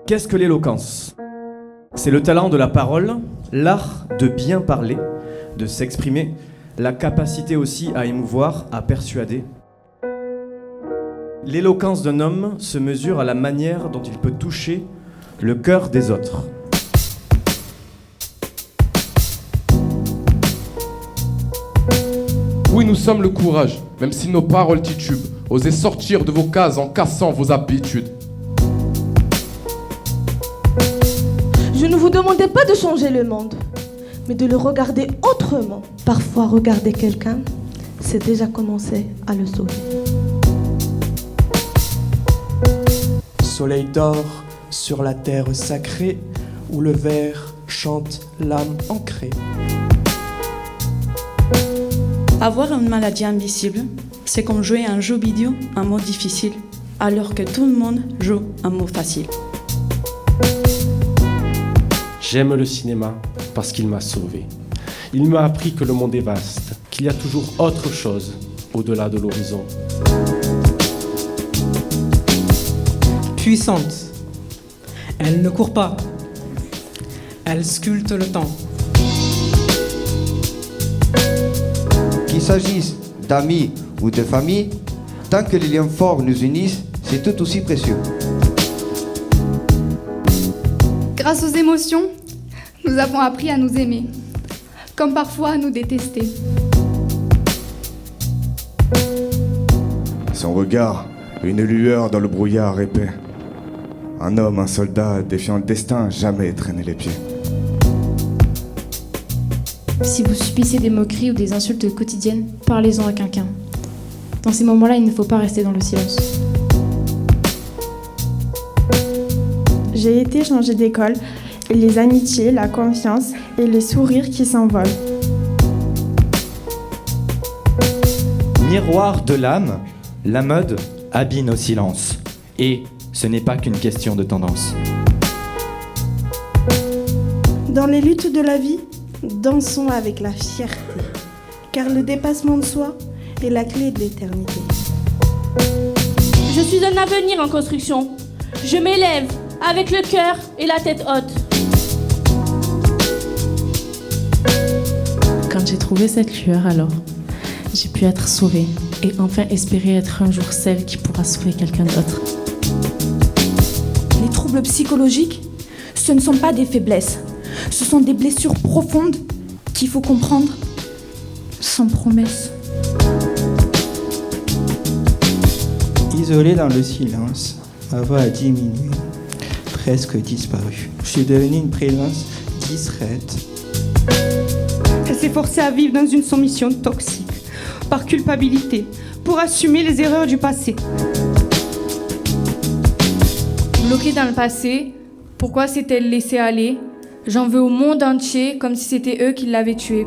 Qu'est-ce que l'éloquence ? C'est le talent de la parole, l'art de bien parler, de s'exprimer, la capacité aussi à émouvoir, à persuader. L'éloquence d'un homme se mesure à la manière dont il peut toucher le cœur des autres. Oui, nous sommes le courage, même si nos paroles titubent. Osez sortir de vos cases en cassant vos habitudes. Je ne vous demandais pas de changer le monde, mais de le regarder autrement. Parfois, regarder quelqu'un, c'est déjà commencer à le sauver. Soleil d'or sur la terre sacrée, où le ver chante l'âme ancrée. Avoir une maladie invisible, c'est comme jouer un jeu vidéo, un mot difficile, alors que tout le monde joue un mot facile. J'aime le cinéma parce qu'il m'a sauvé. Il m'a appris que le monde est vaste, qu'il y a toujours autre chose au-delà de l'horizon. Puissante, elle ne court pas, elle sculpte le temps. Qu'il s'agisse d'amis ou de famille, tant que les liens forts nous unissent, c'est tout aussi précieux. Grâce aux émotions, nous avons appris à nous aimer, comme parfois à nous détester. Son regard, une lueur dans le brouillard épais. Un homme, un soldat, défiant le destin, jamais traîner les pieds. Si vous subissez des moqueries ou des insultes quotidiennes, parlez-en à quelqu'un. Dans ces moments-là, il ne faut pas rester dans le silence. J'ai été changer d'école, et les amitiés, la confiance et le sourire qui s'envolent. Miroir de l'âme, la mode habille nos silences. Et ce n'est pas qu'une question de tendance. Dans les luttes de la vie, dansons avec la fierté, car le dépassement de soi est la clé de l'éternité. Je suis un avenir en construction. Je m'élève avec le cœur et la tête haute. Quand j'ai trouvé cette lueur, alors, j'ai pu être sauvée et enfin espérer être un jour celle qui pourra sauver quelqu'un d'autre. Les troubles psychologiques, ce ne sont pas des faiblesses. Ce sont des blessures profondes qu'il faut comprendre sans promesse. Isolée dans le silence, ma voix a diminué, presque disparu. Je suis devenue une présence discrète. Elle s'est forcée à vivre dans une soumission toxique, par culpabilité, pour assumer les erreurs du passé. Bloquée dans le passé, pourquoi s'est-elle laissée aller ? J'en veux au monde entier comme si c'était eux qui l'avaient tuée.